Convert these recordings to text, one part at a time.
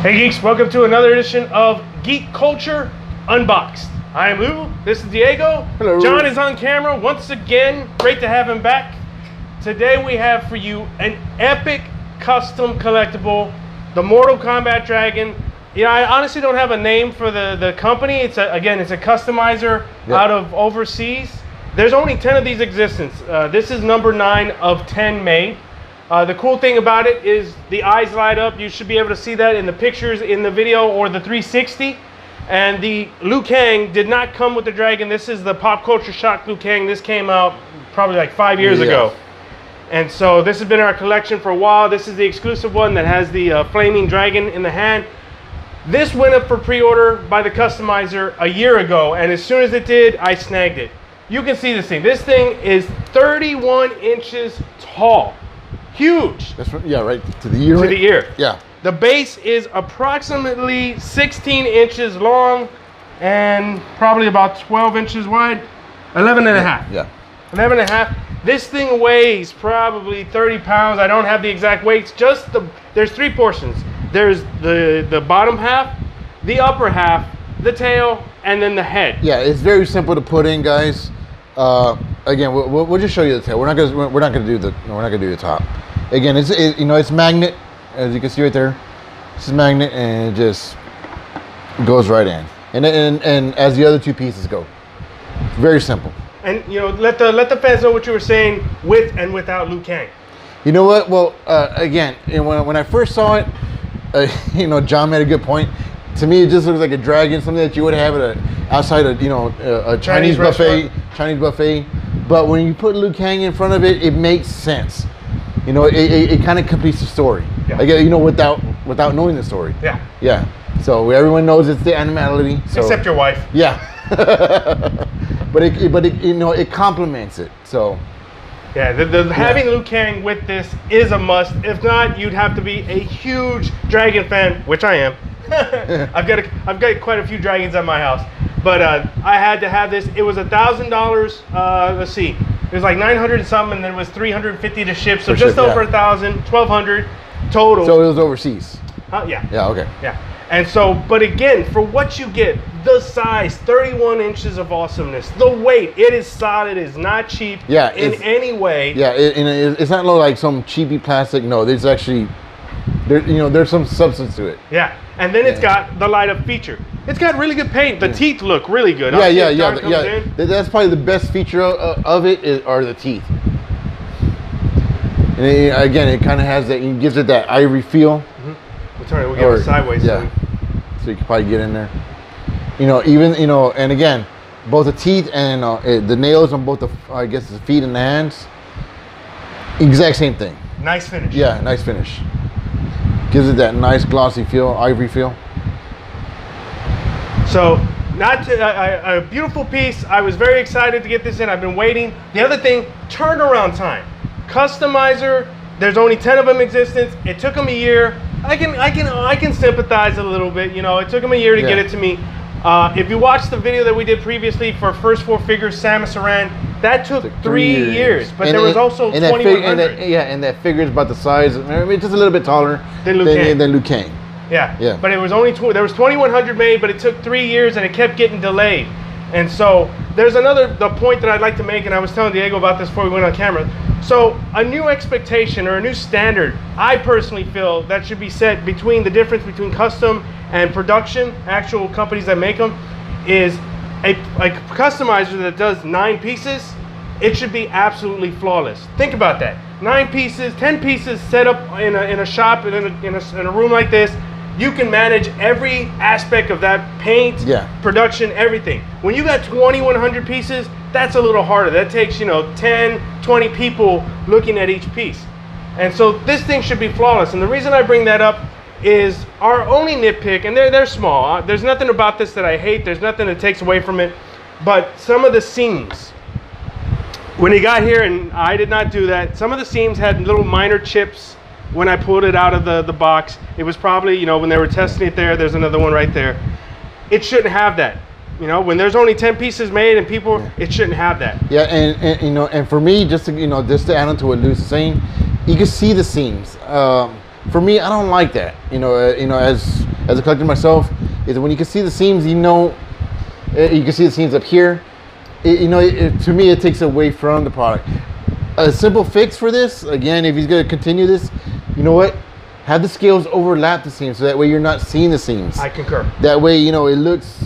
Hey geeks, welcome to another edition of Geek Culture Unboxed. I am Lou, this is Diego. Hello. John is on camera once again, great to have him back. Today we have for you an epic custom collectible, the Mortal Kombat Dragon. Yeah, I honestly don't have a name for the company. It's a customizer out of overseas. There's only 10 of these existence. This is number 9 of 10 made. The cool thing about it is the eyes light up. You should be able to see that in the pictures, in the video, or the 360. And the Liu Kang did not come with the dragon. This is the Pop Culture Shock Liu Kang. This came out probably like 5 years ago. And so this has been in our collection for a while. This is the exclusive one that has the flaming dragon in the hand. This went up for pre-order by the customizer a year ago. And as soon as it did, I snagged it. You can see this thing. This thing is 31 inches tall. Huge. That's right, yeah, right to the ear. To the ear. Yeah. The base is approximately 16 inches long and probably about 12 inches wide. 11 and a half. Yeah. 11 and a half. This thing weighs probably 30 pounds. I don't have the exact weights. There's 3 portions. There's the bottom half, the upper half, the tail, and then the head. Yeah, it's very simple to put in, guys. Again, we'll just show you the tail. We're not gonna do the top. Again, it's magnet, as you can see right there. This is magnet, and it just goes right in. And as the other 2 pieces go, very simple. And let the fans know what you were saying with and without Liu Kang. You know what? Well, again, when I first saw it, John made a good point. To me, it just looks like a dragon, something that you would have outside a Chinese buffet. Chinese buffet. But when you put Liu Kang in front of it, it makes sense. It kind of completes the story. Yeah. Without knowing the story. Yeah. Yeah. So everyone knows it's the Animality. So. Except your wife. Yeah. but it complements it. So. Yeah, having Liu Kang with this is a must. If not, you'd have to be a huge dragon fan, which I am. I've got quite a few dragons at my house, but I had to have this. It was $1,000. Let's see, it was like 900 and something, and then it was 350 to ship. So just over 1,000, 1,200 total. So it was overseas. Yeah. Yeah. Okay. Yeah. And so, but again, for what you get, the size, 31 inches of awesomeness, the weight, it is solid, it is not cheap in any way. Yeah, it's not like some cheapy plastic. No, there's actually, there's some substance to it. Yeah, and then it's got the light up feature. It's got really good paint. The teeth look really good. Yeah. That's probably the best feature of it are the teeth. And again, it kind of has that, it gives it that ivory feel. We'll get it sideways. Yeah. So you can probably get in there. And again, both the teeth and the nails on both the feet and the hands, exact same thing. Nice finish. Yeah, nice finish. Gives it that nice glossy feel, ivory feel. So, a beautiful piece. I was very excited to get this in. I've been waiting. The other thing, turnaround time. Customizer. There's only 10 of them in existence. It took them a year. I can sympathize a little bit. It took them a year to get it to me. If you watched the video that we did previously for First 4 Figures, Samus Aran, that took 3 years. But there was also 2,100. And that figure is about the size. It's just a little bit taller than Liu Kang. Yeah. But it was only there was 2,100 made, but it took 3 years and it kept getting delayed. And so there's the point that I'd like to make, and I was telling Diego about this before we went on camera. So a new expectation or a new standard, I personally feel that should be set between the difference between custom and production, actual companies that make them, is a customizer that does 9 pieces, it should be absolutely flawless. Think about that. 9 pieces, 10 pieces set up in a shop, in a room like this. You can manage every aspect of that paint, production, everything. When you got 2,100 pieces, that's a little harder. That takes 10, 20 people looking at each piece. And so this thing should be flawless. And the reason I bring that up is our only nitpick, and they're small. There's nothing about this that I hate. There's nothing that takes away from it. But some of the seams, when he got here, and I did not do that, some of the seams had little minor chips. When I pulled it out of the box, it was probably, when they were testing it there's another one right there. It shouldn't have that. When there's only 10 pieces made and people, it shouldn't have that. Yeah, and for me, just to add on to what Lou's saying, you can see the seams. For me, I don't like that. As as a collector myself, is that when you can see the seams, you can see the seams up here. To me, it takes away from the product. A simple fix for this, again, if he's going to continue this, you know what? Have the scales overlap the seams, so that way you're not seeing the seams. I concur. That way, it looks,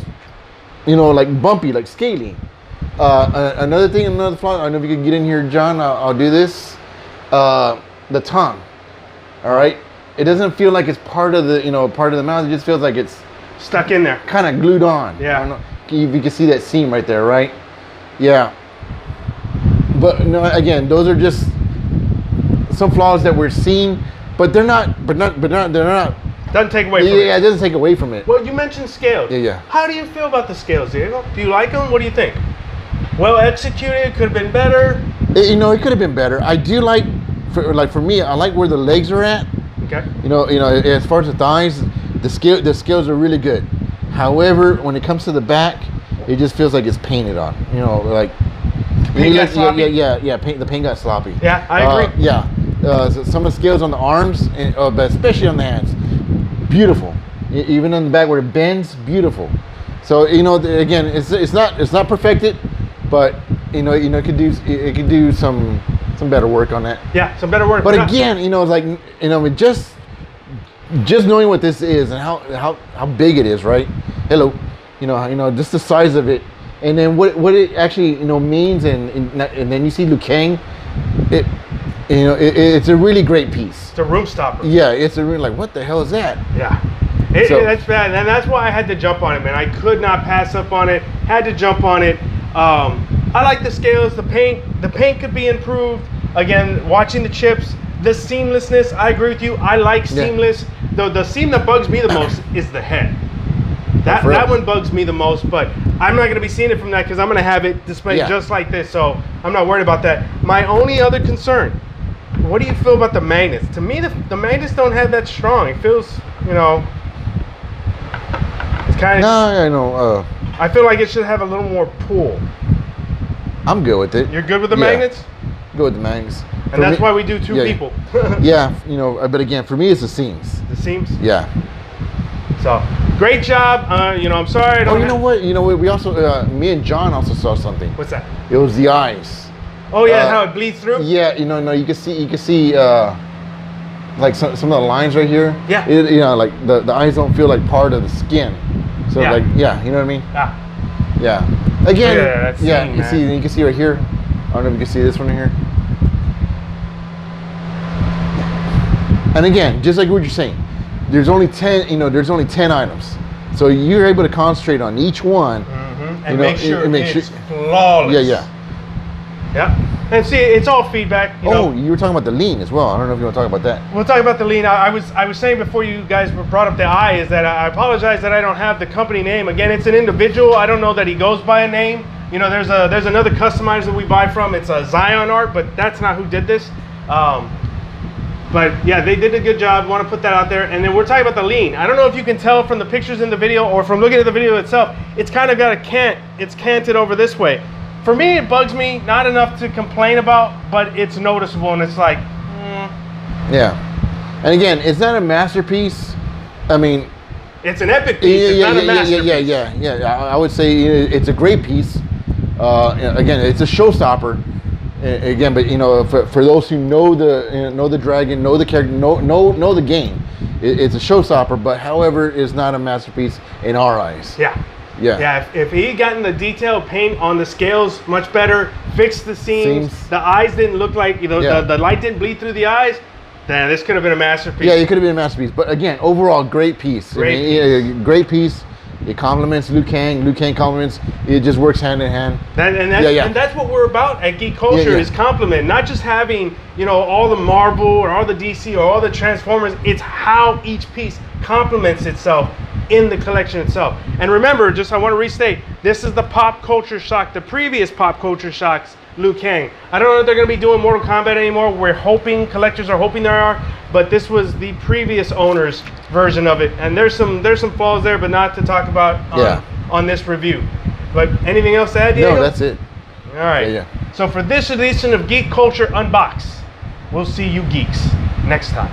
like bumpy, like scaly. Another flaw, I don't know if you can get in here, John, I'll do this. The tongue, all right? It doesn't feel like it's part of the mouth. It just feels like it's stuck in there. Kind of glued on. Yeah. I don't know if you can see that seam right there, right? Yeah. But no, again, those are just some flaws that we're seeing, but they're not. Doesn't take away from it. Yeah, it doesn't take away from it. Well, you mentioned scales. Yeah. How do you feel about the scales, Diego? Do you like them? What do you think? Well executed, could have been better. It could have been better. I do like, for me, I like where the legs are at. Okay. As far as the thighs, the scales are really good. However, when it comes to the back, it just feels like it's painted on. Paint got sloppy? Yeah. The paint got sloppy. Yeah, I agree. So some of the scales on the arms, but especially on the hands, beautiful. Even on the back where it bends, beautiful. So again, it's not perfected, but it could do some better work on that. Yeah, some better work. But again, just knowing what this is and how big it is, right? Hello, just the size of it, and then what it actually means, and then you see Liu Kang. It's a really great piece. It's a room stopper. Yeah, it's a really what the hell is that? Yeah. That's bad, and that's why I had to jump on it, man. I could not pass up on it. Had to jump on it. I like the scales, the paint. The paint could be improved. Again, watching the chips, the seamlessness. I agree with you. I like seamless. The seam that bugs me the most is the head. That one bugs me the most, but I'm not going to be seeing it from that because I'm going to have it displayed just like this, so I'm not worried about that. My only other concern, what do you feel about the magnets? To me, the magnets don't have that strong. It feels, it's kind of... No, I know. I feel like it should have a little more pull. I'm good with it. You're good with the magnets? Good with the magnets. And that's why we do two people. Yeah, but again, for me, it's the seams. The seams? Yeah. So, great job. I'm sorry. You know what? We also, me and John also saw something. What's that? It was the eyes. Oh yeah, how it bleeds through? Yeah, you can see like some of the lines right here. Yeah. Like the eyes don't feel like part of the skin. So you know what I mean? Yeah. Again, you can see right here. I don't know if you can see this one here. And again, just like what you're saying, there's only 10. There's only 10 items, so you're able to concentrate on each one and make sure it's flawless. Yeah. And see, it's all feedback. You were talking about the lean as well. I don't know if you want to talk about that. We'll talk about the lean. I was saying before you guys brought up the eye is that I apologize that I don't have the company name. Again, it's an individual. I don't know that he goes by a name. There's another customizer that we buy from. It's a Zion Art, but that's not who did this. But yeah, they did a good job. Want to put that out there. And then we're talking about the lean. I don't know if you can tell from the pictures in the video or from looking at the video itself. It's kind of got a cant. It's canted over this way. For me, it bugs me. Not enough to complain about, but it's noticeable, and it's like, Yeah. And again, it's not a masterpiece. I mean, it's an epic piece. It's not a masterpiece. Yeah. I would say it's a great piece. Again, it's a showstopper. Again, but for those who know the dragon, know the character, know the game, it's a showstopper. But however, it's not a masterpiece in our eyes. Yeah. If he gotten the detailed paint on the scales much better, fixed the seams, the eyes didn't look like the light didn't bleed through the eyes, then this could have been a masterpiece. Yeah, it could have been a masterpiece. But again, overall, great piece. Great piece. It complements Liu Kang. Liu Kang complements. It just works hand in hand. And that's what we're about at Geek Culture is compliment, not just having all the Marvel or all the DC or all the Transformers. It's how each piece complements itself in the collection itself. And remember, I want to restate, this is the Pop Culture Shock, the previous Pop Culture Shocks, Liu Kang. I don't know if they're going to be doing Mortal Kombat anymore. We're hoping, collectors are hoping there are, but this was the previous owner's version of it. And there's some flaws there, but not to talk about on this review. But anything else to add, Diego? No, that's it. All right. So for this edition of Geek Culture Unbox, we'll see you geeks next time.